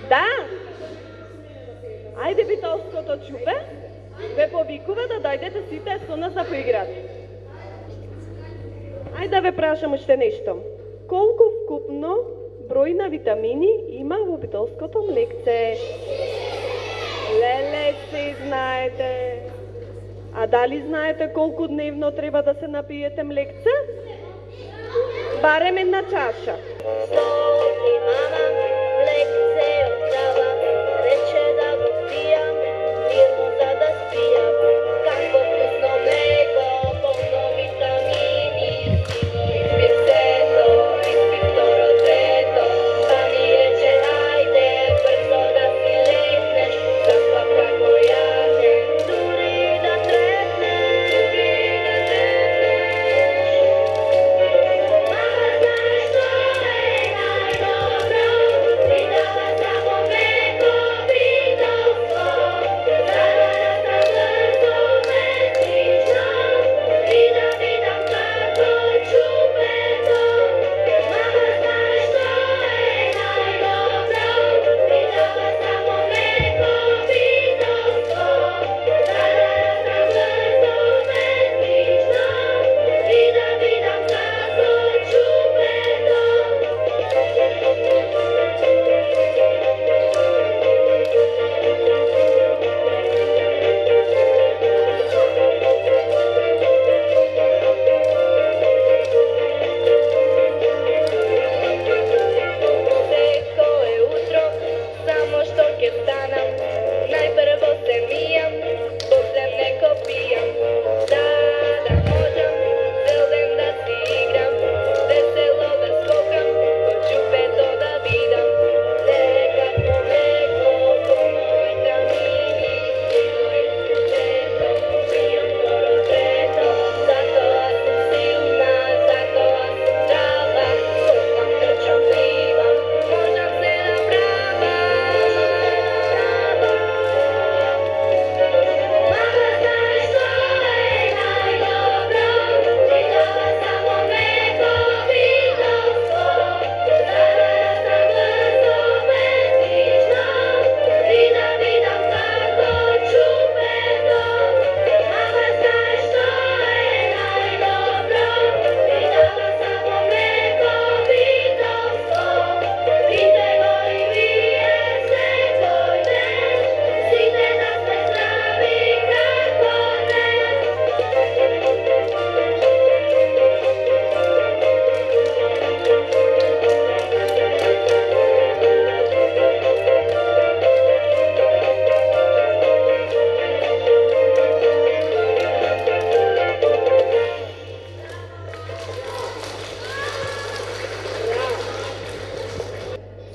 Да! Ајде битолското чупе, ве повикува да дојдете сите со нас да поиграте. Ајде да ве прашам уште нешто. Колку вкупно број на витамини има во битолското млекце? Леле, се знаете. А дали знаете колку дневно треба да се напиете млекце? Барем една чаша.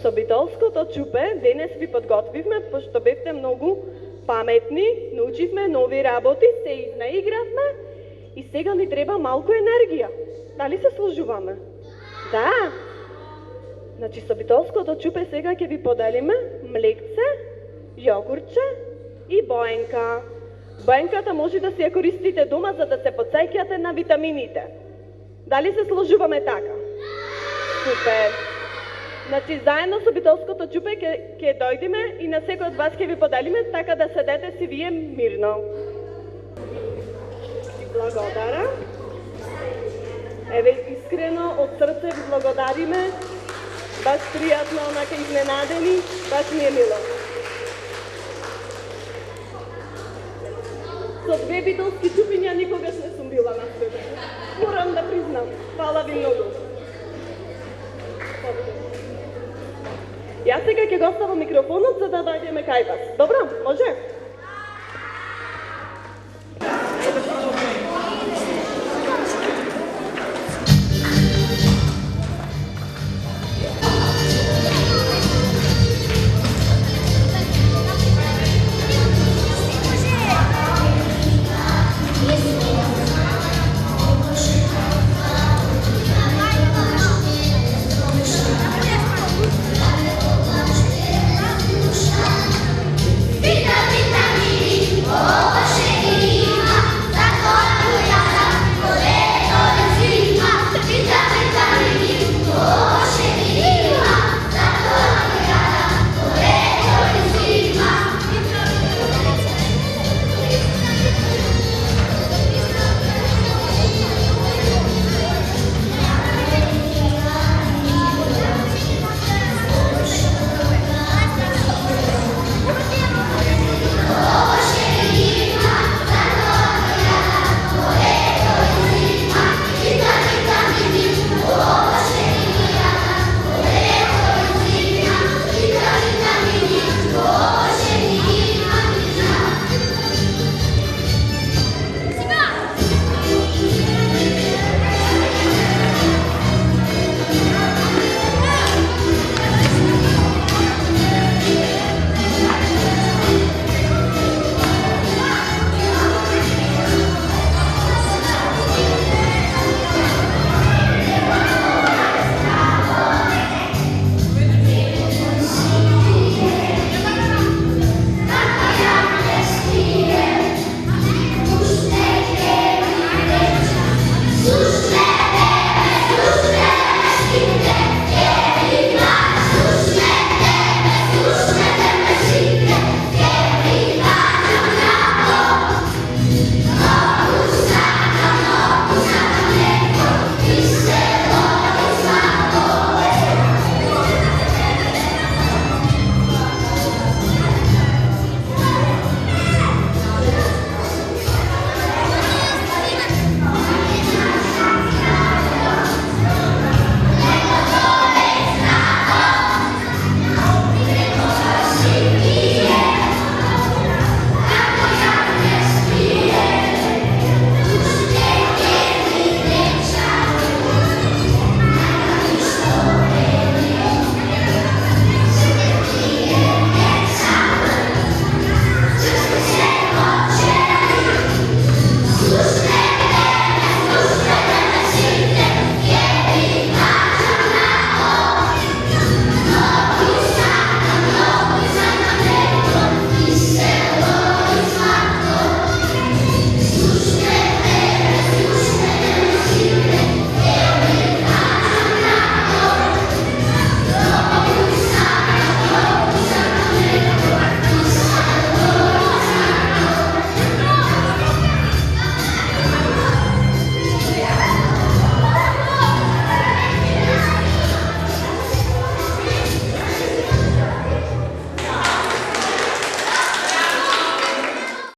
Со битолското чупе денес ви подготвивме, пошто бевте многу паметни, научивме нови работи, се изнаигравме и сега ни треба малку енергија. Дали се сложуваме? Да! Значи со битолското чупе сега ќе ви поделиме млекце, јогурче и боенка. Боенката може да си ја користите дома за да се подсеќате на витамините. Дали се сложуваме така? Супер! Значи, заедно со битолското чупе ќе дојдеме и на секој од вас ќе ви поделиме, така да седете си вие мирно. Благодарам. Еве, искрено, од срце ви благодариме. Баш пријатно, онака изненадени, баш ми е мило. Со две битолски чупиња никогаш не сум била на свет. Морам да признам. Фала ви многу. Јас сега ќе го оставам микрофонот за да дојдеме кај вас. Добро, може?